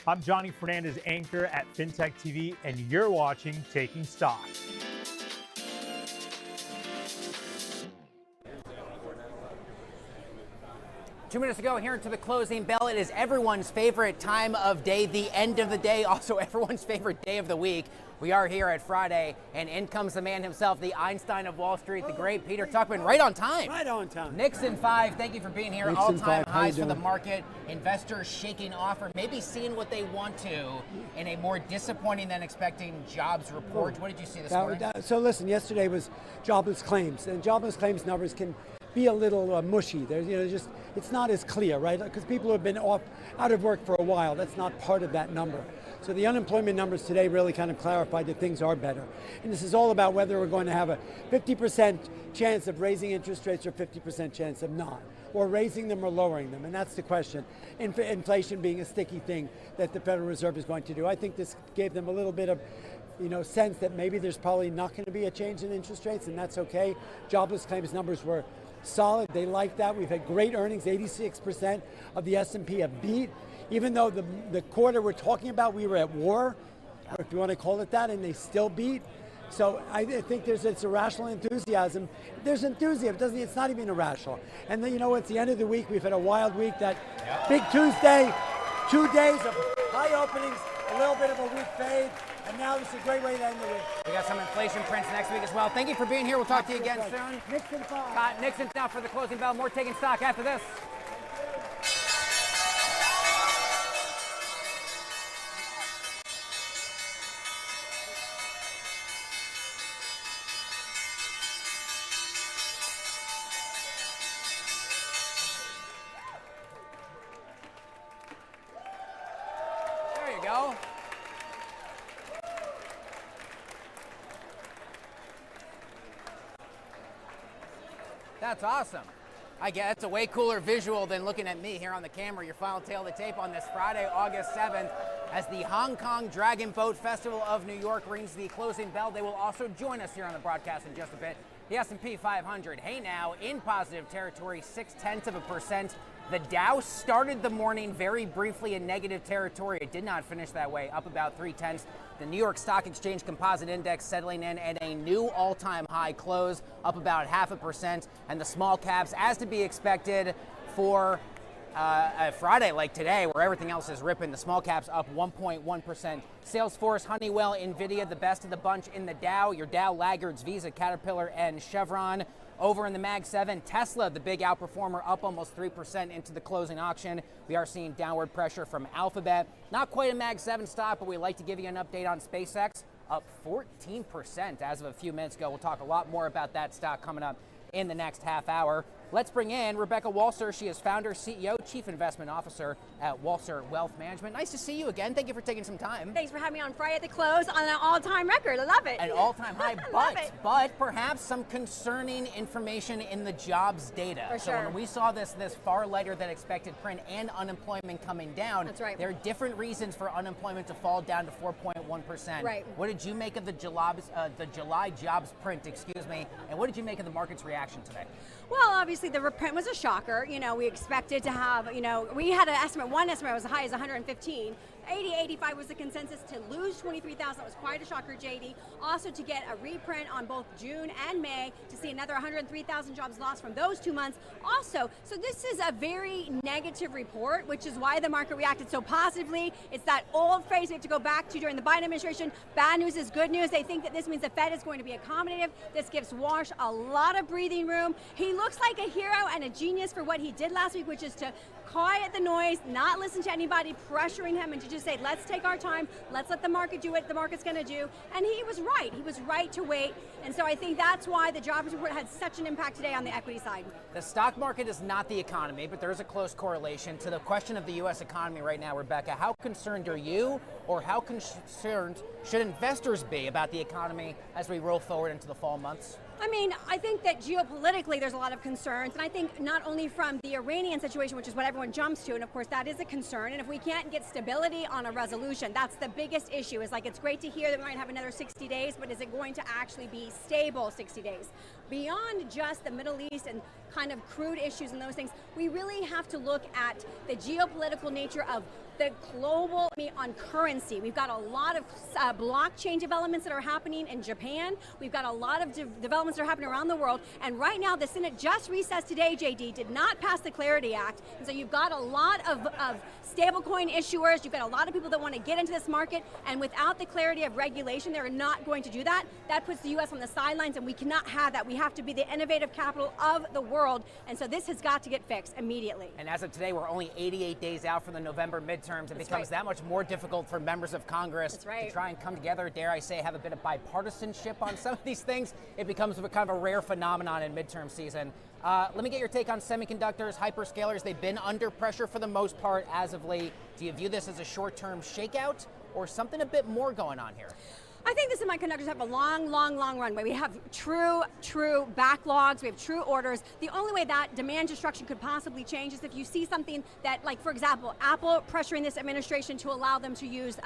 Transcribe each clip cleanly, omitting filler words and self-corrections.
I'm Johnny Fernandez, anchor at FinTech TV, and you're watching Taking Stock. Two minutes ago, here into the closing bell. It is everyone's favorite time of day, the end of the day, also everyone's favorite day of the week. We are here at Friday, and in comes the man himself, the Einstein of Wall Street, the great Peter Tuchman, right on time. Right on time. Nixon 5, thank you for being here. Nixon All-time 5, how you highs for the doing? market. Investors shaking off or maybe seeing what they want to in a more disappointing than expecting jobs report. What did you see this morning? So listen, yesterday was jobless claims, and jobless claims numbers can be a little mushy. There's, just it's not as clear, right? Because people have been out of work for a while. That's not part of that number. So the unemployment numbers today really kind of clarified that things are better. And this is all about whether we're going to have a 50% chance of raising interest rates or 50% chance of not, or raising them or lowering them. And that's the question. Inflation being a sticky thing that the Federal Reserve is going to do. I think this gave them a little bit of sense that maybe there's probably not going to be a change in interest rates, and that's okay. Jobless claims numbers were solid. They like that. We've had great earnings. 86% of the S&P have beat. Even though the quarter we're talking about, we were at war, or if you want to call it that, and they still beat. So I think it's irrational enthusiasm. There's enthusiasm. It's not even irrational. And then, it's the end of the week. We've had a wild week. That big Tuesday, 2 days of high openings, a little bit of a weak fade. And now this is a great way to end the week. We got some inflation prints next week as well. Thank you for being here. We'll talk to you again soon. Nixon 5. Nixon's now for the closing bell. More Taking Stock after this. There you go. That's awesome. I guess it's a way cooler visual than looking at me here on the camera. Your final tail of the tape on this Friday, August 7th, as the Hong Kong Dragon Boat Festival of New York rings the closing bell. They will also join us here on the broadcast in just a bit. The S&P 500, hey now, in positive territory, 0.6%. The Dow started the morning very briefly in negative territory. It did not finish that way, up about 0.3. The New York Stock Exchange Composite Index settling in at a new all-time high close, up about 0.5%. And the small caps, as to be expected for a Friday like today, where everything else is ripping, the small caps up 1.1%. Salesforce, Honeywell, NVIDIA, the best of the bunch in the Dow. Your Dow laggards, Visa, Caterpillar, and Chevron. Over in the Mag 7, Tesla, the big outperformer, up almost 3% into the closing auction. We are seeing downward pressure from Alphabet. Not quite a Mag 7 stock, but we'd like to give you an update on SpaceX, up 14% as of a few minutes ago. We'll talk a lot more about that stock coming up in the next half hour. Let's bring in Rebecca Walser. She is founder, CEO, Chief Investment Officer at Walser Wealth Management. Nice to see you again. Thank you for taking some time. Thanks for having me on Friday at the close on an all-time record. I love it. An all-time high, Love it. but perhaps some concerning information in the jobs data. For So sure. when we saw this far lighter than expected print and unemployment coming down, That's right. there are different reasons for unemployment to fall down to 4.1%. Right. What did you make of the July jobs print, and what did you make of the market's reaction today? Well, obviously the print was a shocker. We expected to have, we had one estimate was as high as 115. 85 was the consensus. To lose 23,000, that was quite a shocker, JD. Also to get a reprint on both June and May, to see another 103,000 jobs lost from those 2 months. Also, so this is a very negative report, which is why the market reacted so positively. It's that old phrase we have to go back to during the Biden administration. Bad news is good news. They think that this means the Fed is going to be accommodative. This gives Walsh a lot of breathing room. He looks like a hero and a genius for what he did last week, which is to quiet the noise, not listen to anybody pressuring him, and to just say, let's take our time, let's let the market do what the market's going to do. And he was right. He was right to wait. And so I think that's why the jobs report had such an impact today on the equity side. The stock market is not the economy, but there is a close correlation to the question of the U.S. economy right now, Rebecca. How concerned are you, or how concerned should investors be about the economy as we roll forward into the fall months? I mean, I think that geopolitically there's a lot of concerns, and I think not only from the Iranian situation, which is what everyone jumps to, and of course that is a concern, and if we can't get stability on a resolution, that's the biggest issue. Is like, it's great to hear that we might have another 60 days, but is it going to actually be stable 60 days? Beyond just the Middle East and kind of crude issues and those things, we really have to look at the geopolitical nature of the global, on currency. We've got a lot of blockchain developments that are happening in Japan. We've got a lot of developments that are happening around the world. And right now, the Senate just recessed today, JD, did not pass the Clarity Act. And so you've got a lot of stablecoin issuers. You've got a lot of people that want to get into this market. And without the clarity of regulation, they're not going to do that. That puts the U.S. on the sidelines, and we cannot have that. We have to be the innovative capital of the world. And so this has got to get fixed immediately. And as of today, we're only 88 days out from the November midterms. It becomes that much more difficult for members of Congress to try and come together, dare I say, have a bit of bipartisanship on some of these things. It becomes a kind of a rare phenomenon in midterm season. Let me get your take on semiconductors, hyperscalers. They've been under pressure for the most part as of late. Do you view this as a short-term shakeout or something a bit more going on here? I think the semiconductors have a long runway. We have true backlogs. We have true orders. The only way that demand destruction could possibly change is if you see something that, like, for example, Apple pressuring this administration to allow them to use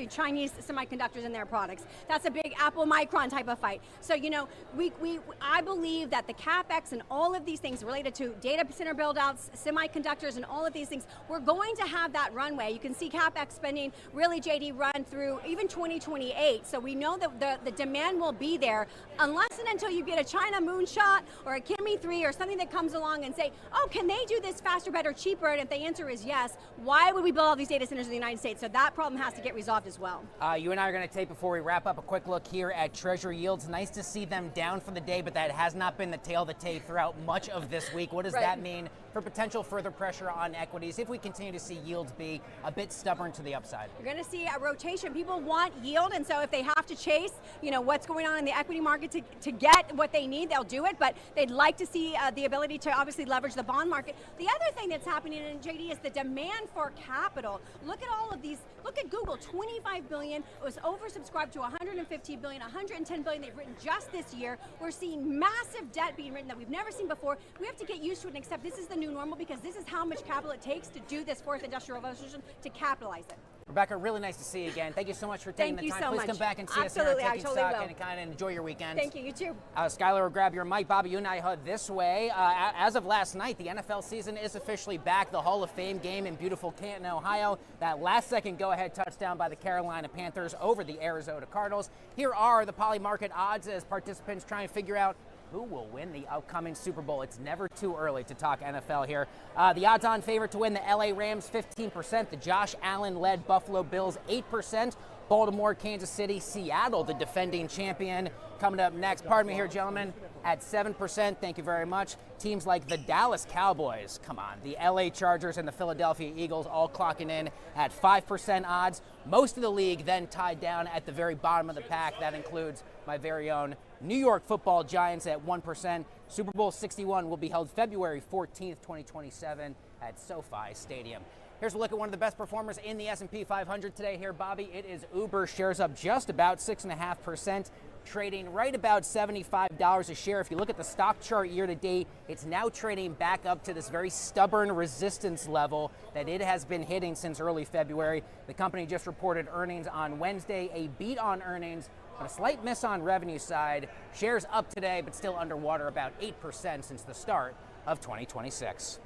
Chinese semiconductors in their products. That's a big Apple Micron type of fight. So, I believe that the CapEx and all of these things related to data center build-outs, semiconductors, and all of these things, we're going to have that runway. You can see CapEx spending really, JD, run through even 2028. So we know that the demand will be there unless and until you get a China moonshot or a Kimi 3 or something that comes along and say, oh, can they do this faster, better, cheaper? And if the answer is yes, why would we build all these data centers in the United States? So that problem has to get resolved as well. You and I are going to take, before we wrap up, a quick look here at Treasury yields. Nice to see them down for the day, but that has not been the tail of the tape throughout much of this week. What does that mean for potential further pressure on equities if we continue to see yields be a bit stubborn to the upside? You're going to see a rotation. People want yield, and so if they have to chase, what's going on in the equity market to get what they need, they'll do it, but they'd like to see the ability to obviously leverage the bond market. The other thing that's happening in JD is the demand for capital. Look at all of these. Look at Google, 25 billion. It was oversubscribed to 150 billion, 110 billion they've written just this year. We're seeing massive debt being written that we've never seen before. We have to get used to it and accept this is the new normal because this is how much capital it takes to do this fourth industrial revolution, to capitalize it. Rebecca, really nice to see you again. Thank you so much for taking the time. Please come back and see us here on Taking Stock and kind of enjoy your weekend. Thank you. You too. Skylar will grab your mic. Bobby, you and I head this way. As of last night, the NFL season is officially back. The Hall of Fame game in beautiful Canton, Ohio. That last-second go-ahead touchdown by the Carolina Panthers over the Arizona Cardinals. Here are the Polymarket odds as participants try and figure out who will win the upcoming Super Bowl. It's never too early to talk NFL here. The odds-on favorite to win, the LA Rams, 15%. The Josh Allen-led Buffalo Bills, 8%. Baltimore, Kansas City, Seattle, the defending champion, coming up next. Pardon me here, gentlemen, at 7%. Thank you very much. Teams like the Dallas Cowboys, come on, the LA Chargers and the Philadelphia Eagles all clocking in at 5% odds. Most of the league then tied down at the very bottom of the pack. That includes my very own New York Football Giants at 1%. Super Bowl 61 will be held February 14th, 2027 at SoFi Stadium. Here's a look at one of the best performers in the S&P 500 today here, Bobby. It is Uber. Shares up just about 6.5%, trading right about $75 a share. If you look at the stock chart year to date, it's now trading back up to this very stubborn resistance level that it has been hitting since early February. The company just reported earnings on Wednesday, a beat on earnings, but a slight miss on revenue side. Shares up today, but still underwater about 8% since the start of 2026.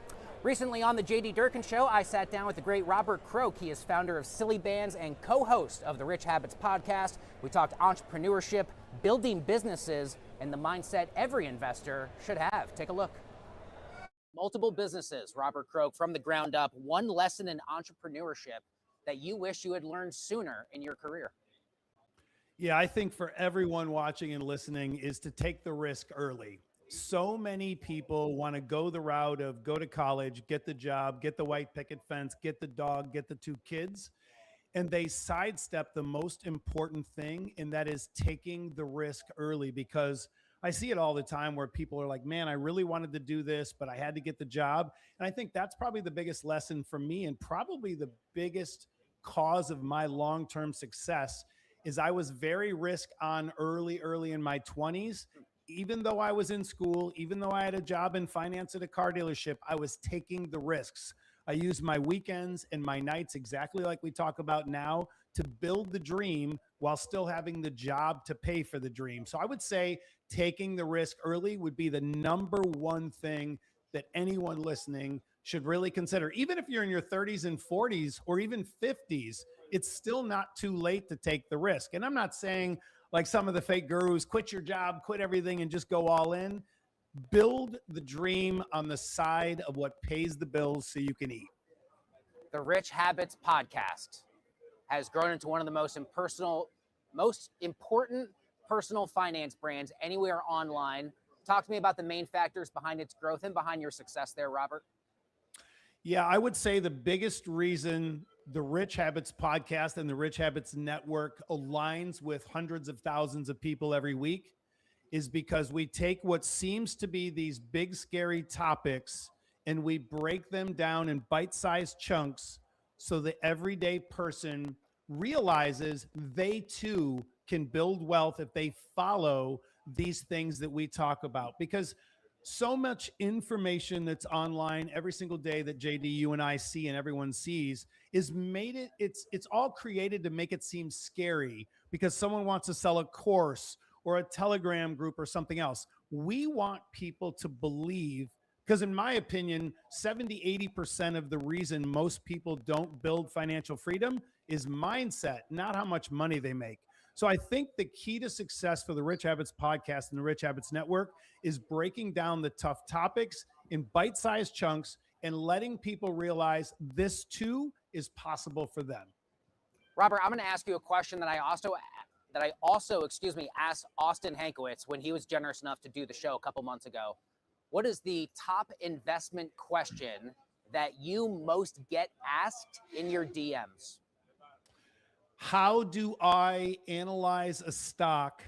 Recently on the J.D. Durkin Show, I sat down with the great Robert Krook. He is founder of Silly Bands and co-host of the Rich Habits podcast. We talked entrepreneurship, building businesses, and the mindset every investor should have. Take a look. Multiple businesses, Robert Krook, from the ground up. One lesson in entrepreneurship that you wish you had learned sooner in your career. Yeah, I think for everyone watching and listening is to take the risk early. So many people want to go the route of go to college, get the job, get the white picket fence, get the dog, get the 2 kids, and they sidestep the most important thing, and that is taking the risk early. Because I see it all the time where people are like, man, I really wanted to do this, but I had to get the job. And I think that's probably the biggest lesson for me, and probably the biggest cause of my long-term success is I was very risk on early in my 20s. Even though I was in school, even though I had a job in finance at a car dealership, I was taking the risks. I used my weekends and my nights exactly like we talk about now to build the dream while still having the job to pay for the dream. So I would say taking the risk early would be the number one thing that anyone listening should really consider. Even if you're in your 30s and 40s or even 50s, it's still not too late to take the risk. And I'm not saying, like some of the fake gurus, quit your job, quit everything, and just go all in. Build the dream on the side of what pays the bills so you can eat. The Rich Habits podcast has grown into one of the most important personal finance brands anywhere online. Talk to me about the main factors behind its growth and behind your success there, Robert. Yeah, I would say the biggest reason the Rich Habits podcast and the Rich Habits Network aligns with hundreds of thousands of people every week is because we take what seems to be these big, scary topics and we break them down in bite-sized chunks so the everyday person realizes they too can build wealth if they follow these things that we talk about. Because so much information that's online every single day that JD, you and I see and everyone sees is it's all created to make it seem scary because someone wants to sell a course or a Telegram group or something else. We want people to believe, because in my opinion, 70-80% of the reason most people don't build financial freedom is mindset, not how much money they make. So I think the key to success for the Rich Habits podcast and the Rich Habits Network is breaking down the tough topics in bite-sized chunks and letting people realize this too is possible for them. Robert, I'm going to ask you a question that I also asked Austin Hankwitz when he was generous enough to do the show a couple months ago. What is the top investment question that you most get asked in your DMs? How do I analyze a stock,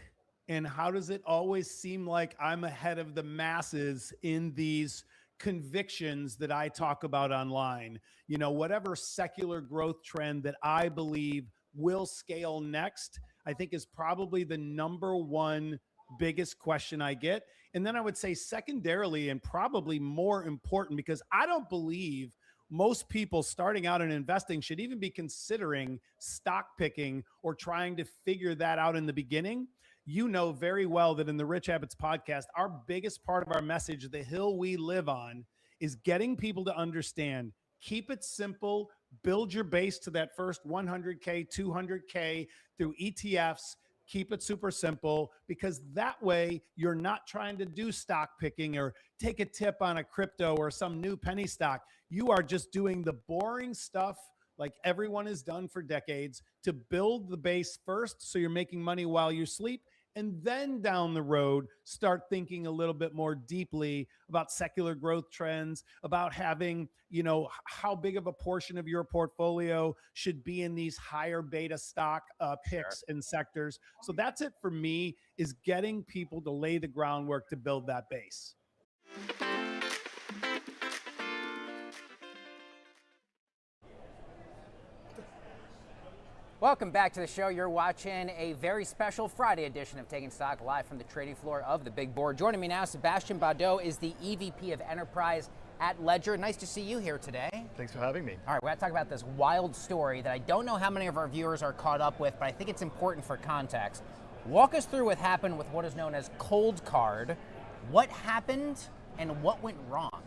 and how does it always seem like I'm ahead of the masses in these convictions that I talk about online? You know, whatever secular growth trend that I believe will scale next, I think is probably the number one biggest question I get. And then I would say secondarily, and probably more important, because I don't believe most people starting out in investing should even be considering stock picking or trying to figure that out in the beginning. You know very well that in the Rich Habits podcast, our biggest part of our message, the hill we live on, is getting people to understand, keep it simple, build your base to that first 100K, 200K through ETFs. Keep it super simple, because that way you're not trying to do stock picking or take a tip on a crypto or some new penny stock. You are just doing the boring stuff like everyone has done for decades to build the base first so you're making money while you sleep. And then down the road, start thinking a little bit more deeply about secular growth trends, about having, you know, how big of a portion of your portfolio should be in these higher beta stock picks and sectors. So that's it for me, is getting people to lay the groundwork to build that base. Welcome back to the show. You're watching a very special Friday edition of Taking Stock live from the trading floor of the Big Board. Joining me now, Sebastian Badeau is the EVP of Enterprise at Ledger. Nice to see you here today. Thanks for having me. All right, we're going to talk about this wild story that I don't know how many of our viewers are caught up with, but I think it's important for context. Walk us through what happened with what is known as Cold Card. What happened and what went wrong?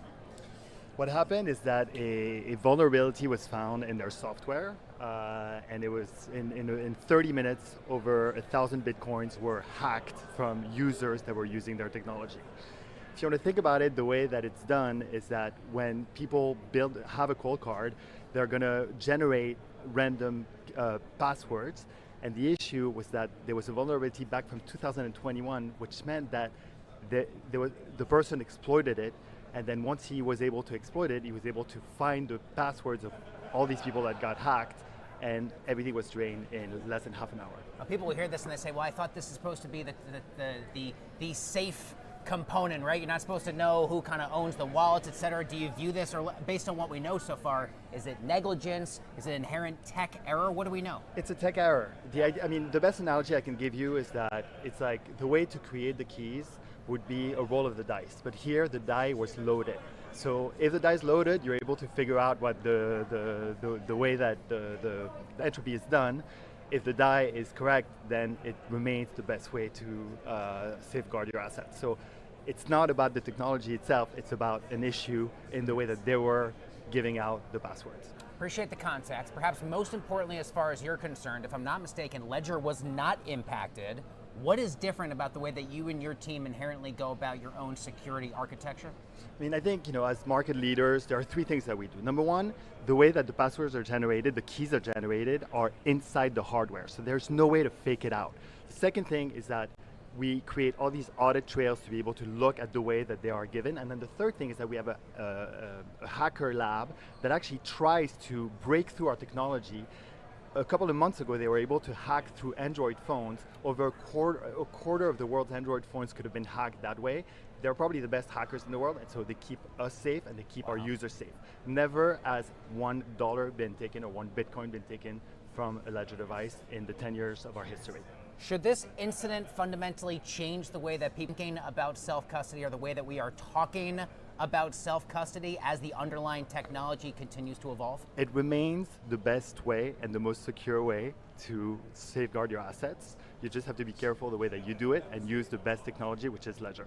What happened is that a vulnerability was found in their software, and it was in 30 minutes, over 1,000 Bitcoins were hacked from users that were using their technology. If you want to think about it, the way that it's done is that when people have a cold card, they're going to generate random passwords. And the issue was that there was a vulnerability back from 2021, which meant that the person exploited it. And then once he was able to exploit it, he was able to find the passwords of all these people that got hacked, and everything was drained in less than half an hour. Now, people will hear this and they say, well, I thought this is supposed to be the safe component, right? You're not supposed to know who kind of owns the wallets, et cetera. Do you view this, or based on what we know so far, is it negligence? Is it inherent tech error? What do we know? It's a tech error. I mean, the best analogy I can give you is that it's like the way to create the keys would be a roll of the dice, but here the die was loaded. So if the die is loaded, you're able to figure out what the way that the entropy is done. If the die is correct, then it remains the best way to safeguard your assets. So it's not about the technology itself, it's about an issue in the way that they were giving out the passwords. Appreciate the context. Perhaps most importantly, as far as you're concerned, if I'm not mistaken, Ledger was not impacted. What is different about the way that you and your team inherently go about your own security architecture? I mean, I think, as market leaders, there are three things that we do. Number one, the way that the passwords are generated, the keys are generated, are inside the hardware. So there's no way to fake it out. The second thing is that we create all these audit trails to be able to look at the way that they are given. And then the third thing is that we have a hacker lab that actually tries to break through our technology. A couple of months ago, they were able to hack through Android phones. Over a quarter of the world's Android phones could have been hacked that way. They're probably the best hackers in the world, and so they keep us safe and they keep our users safe. Never has $1 been taken or 1 Bitcoin been taken from a Ledger device in the 10 years of our history. Should this incident fundamentally change the way that people are thinking about self-custody or the way that we are talking about self-custody as the underlying technology continues to evolve? It remains the best way and the most secure way to safeguard your assets. You just have to be careful the way that you do it and use the best technology, which is Ledger.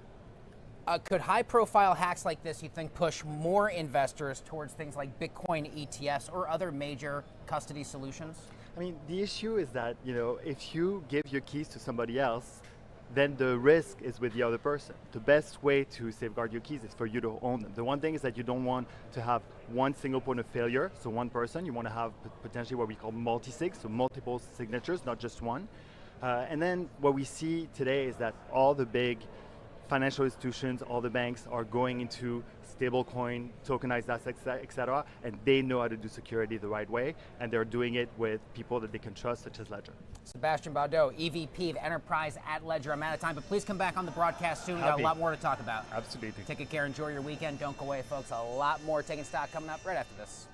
Could high-profile hacks like this, you think, push more investors towards things like Bitcoin ETFs or other major custody solutions? I mean, the issue is that, if you give your keys to somebody else, then the risk is with the other person. The best way to safeguard your keys is for you to own them. The one thing is that you don't want to have one single point of failure, so one person. You want to have potentially what we call multi-sig, so multiple signatures, not just one. And then what we see today is that all the big financial institutions, all the banks are going into stablecoin, tokenized assets, etc., and they know how to do security the right way, and they're doing it with people that they can trust, such as Ledger. Sebastian Baudeau, EVP of Enterprise at Ledger. I'm out of time, but please come back on the broadcast soon. We've got a lot more to talk about. Absolutely. Take good care, enjoy your weekend. Don't go away, folks. A lot more Taking Stock coming up right after this.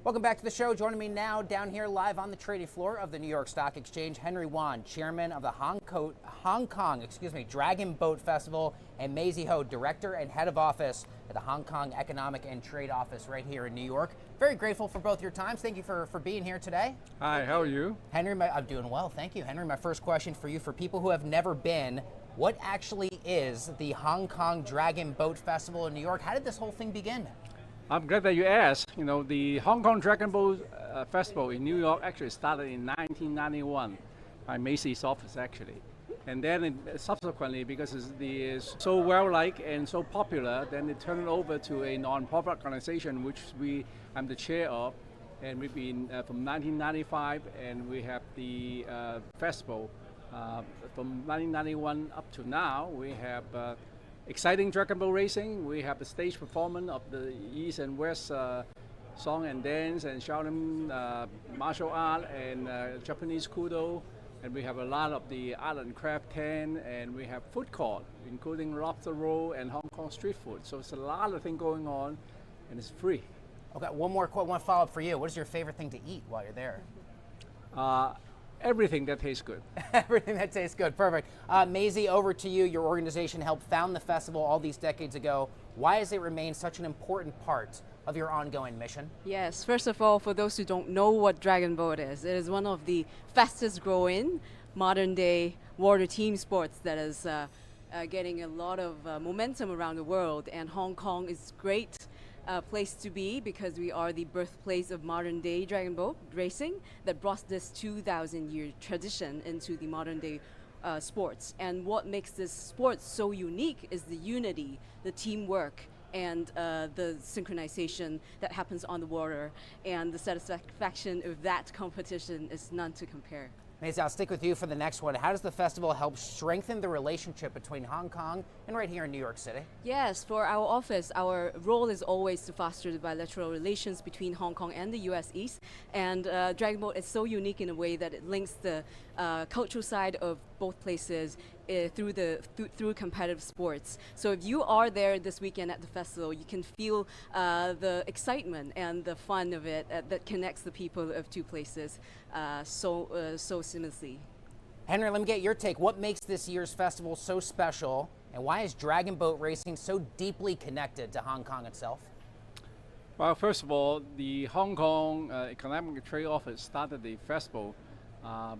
Welcome back to the show. Joining me now down here live on the trading floor of the New York Stock Exchange, Henry Wan, chairman of the Hong Kong Dragon Boat Festival, and Maisie Ho, director and head of office at the Hong Kong Economic and Trade Office right here in New York. Very grateful for both your times. Thank you for being here today. Hi, how are you? Henry, I'm doing well, thank you. Henry, my first question for you, for people who have never been, what actually is the Hong Kong Dragon Boat Festival in New York? How did this whole thing begin? I'm glad that you asked. The Hong Kong Dragon Boat Festival in New York actually started in 1991 by Macy's office, actually. And then subsequently, because it's so well liked and so popular, then it turned over to a non-profit organization, which I'm the chair of, and we've been from 1995, and we have the festival from 1991 up to now. We have exciting Dragon Boat racing. We have the stage performance of the East and West song and dance and Shaolin martial art and Japanese Kudo. And we have a lot of the art and craft tent, and we have food court, including lobster roll and Hong Kong street food. So it's a lot of things going on, and it's free. Okay, one follow-up for you. What is your favorite thing to eat while you're there? Everything that tastes good. Everything that tastes good, perfect. Maisie, over to you. Your organization helped found the festival all these decades ago. Why has it remained such an important part of your ongoing mission? Yes, first of all, for those who don't know what Dragon Boat is, it is one of the fastest growing modern day water team sports that is getting a lot of momentum around the world, and Hong Kong is great place to be because we are the birthplace of modern day Dragon Boat racing that brought this 2,000-year tradition into the modern day sports. And what makes this sport so unique is the unity, the teamwork, and the synchronization that happens on the water, and the satisfaction of that competition is none to compare. Maisie, I'll stick with you for the next one. How does the festival help strengthen the relationship between Hong Kong and right here in New York City? Yes, for our office, our role is always to foster the bilateral relations between Hong Kong and the US East. And Dragon Boat is so unique in a way that it links the cultural side of both places through competitive sports. So if you are there this weekend at the festival, you can feel the excitement and the fun of it that connects the people of two places so seamlessly. Henry, let me get your take. What makes this year's festival so special, and why is Dragon Boat racing so deeply connected to Hong Kong itself? Well, first of all, the Hong Kong Economic Trade Office started the festival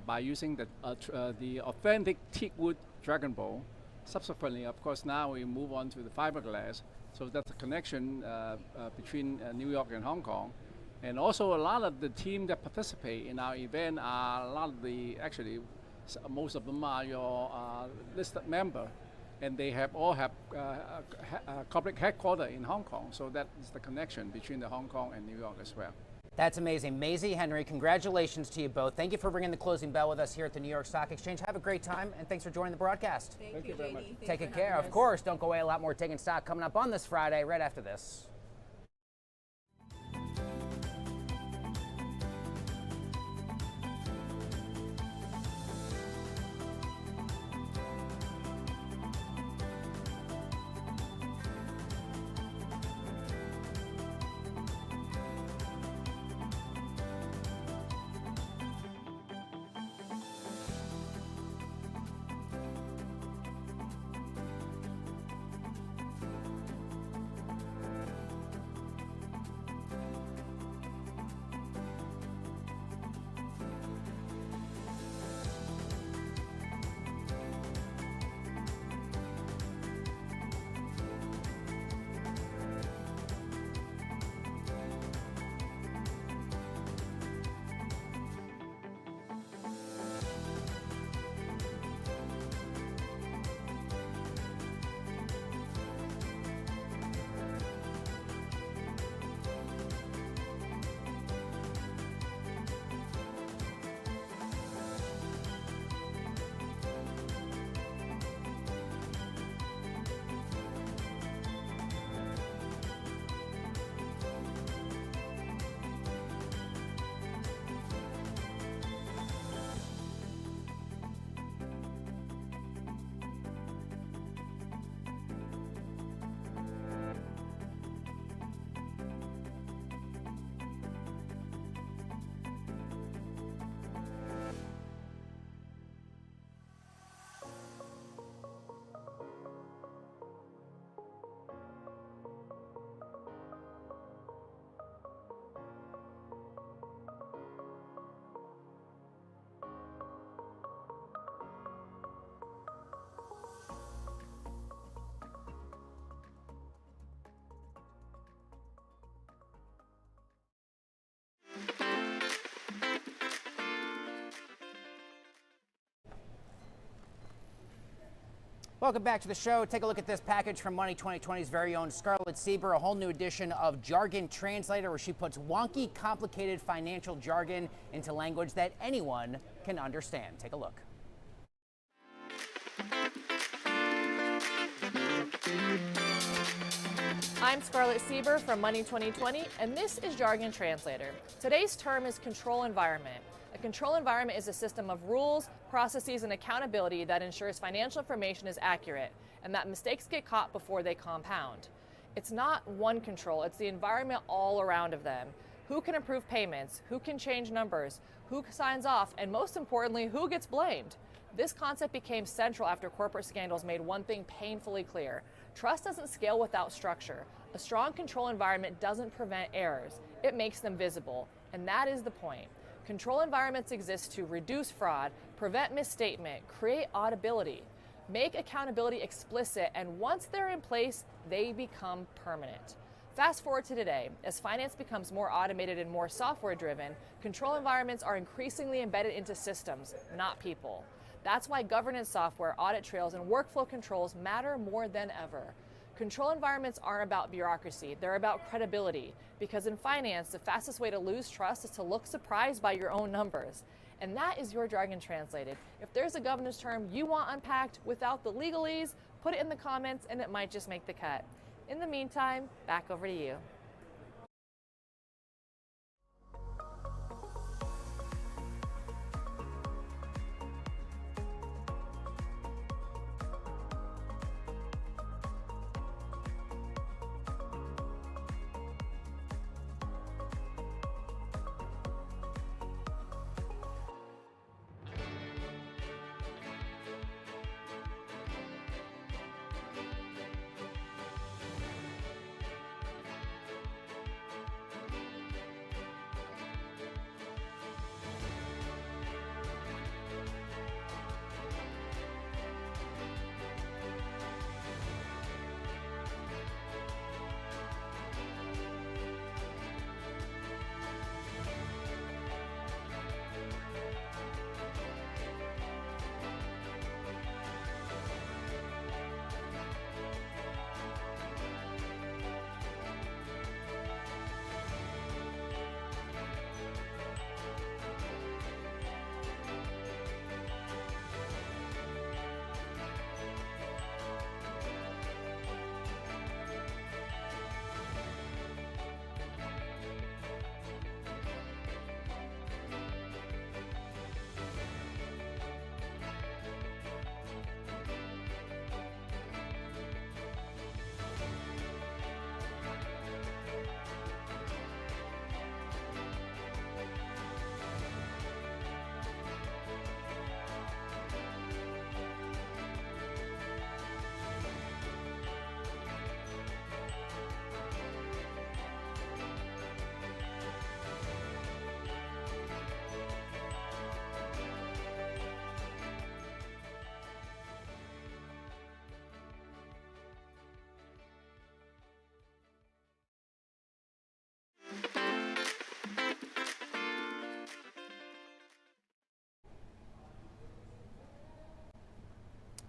by using the authentic teakwood Dragon Boat. Subsequently, of course, now we move on to the fiberglass. So that's a connection between New York and Hong Kong. And also a lot of the team that participate in our event are a lot of actually, most of them are your listed member. And they all have corporate headquarters in Hong Kong. So that is the connection between the Hong Kong and New York as well. That's amazing. Maisie, Henry, congratulations to you both. Thank you for ringing the closing bell with us here at the New York Stock Exchange. Have a great time, and thanks for joining the broadcast. Thank you very much. Take good care. Of course, don't go away. A lot more Taking Stock coming up on this Friday right after this. Welcome back to the show. Take a look at this package from Money 2020's very own Scarlett Sieber, a whole new edition of Jargon Translator, where she puts wonky, complicated financial jargon into language that anyone can understand. Take a look. I'm Scarlett Sieber from Money 2020, and this is Jargon Translator. Today's term is control environment. A control environment is a system of rules, processes, and accountability that ensures financial information is accurate and that mistakes get caught before they compound. It's not one control, it's the environment all around of them. Who can approve payments? Who can change numbers? Who signs off? And most importantly, who gets blamed? This concept became central after corporate scandals made one thing painfully clear. Trust doesn't scale without structure. A strong control environment doesn't prevent errors, it makes them visible. And that is the point. Control environments exist to reduce fraud, prevent misstatement, create audibility, make accountability explicit, and once they're in place, they become permanent. Fast forward to today, as finance becomes more automated and more software-driven, control environments are increasingly embedded into systems, not people. That's why governance software, audit trails, and workflow controls matter more than ever. Control environments aren't about bureaucracy, they're about credibility. Because in finance, the fastest way to lose trust is to look surprised by your own numbers. And that is your Jargon Translated. If there's a governance term you want unpacked without the legalese, put it in the comments and it might just make the cut. In the meantime, back over to you.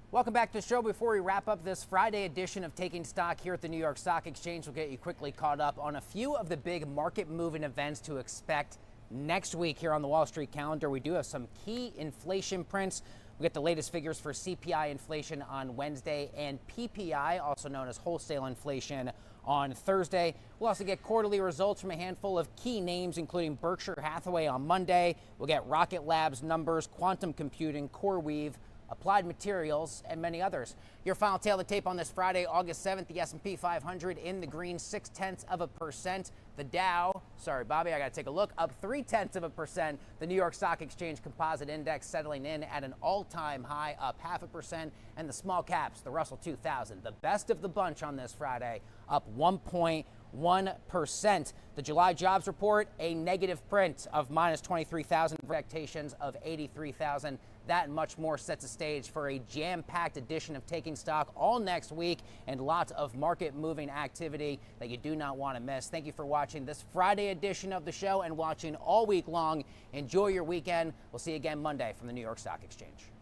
Welcome back to the show. Before we wrap up this Friday edition of Taking Stock here at the New York Stock Exchange, we'll get you quickly caught up on a few of the big market-moving events to expect next week here on the Wall Street calendar. We do have some key inflation prints. We'll get the latest figures for CPI inflation on Wednesday and PPI, also known as wholesale inflation, on Thursday. We'll also get quarterly results from a handful of key names, including Berkshire Hathaway on Monday. We'll get Rocket Lab's numbers, quantum computing, CoreWeave, Applied Materials, and many others. Your final tail of the tape on this Friday, August 7th, the S&P 500 in the green, 0.6%. The Dow, sorry, Bobby, I got to take a look, up 0.3%. The New York Stock Exchange Composite Index settling in at an all-time high, up 0.5%. And the small caps, the Russell 2000, the best of the bunch on this Friday, up 1.1%. The July jobs report, a negative print of minus 23,000, expectations of 83,000. That and much more sets the stage for a jam-packed edition of Taking Stock all next week, and lots of market-moving activity that you do not want to miss. Thank you for watching this Friday edition of the show and watching all week long. Enjoy your weekend. We'll see you again Monday from the New York Stock Exchange.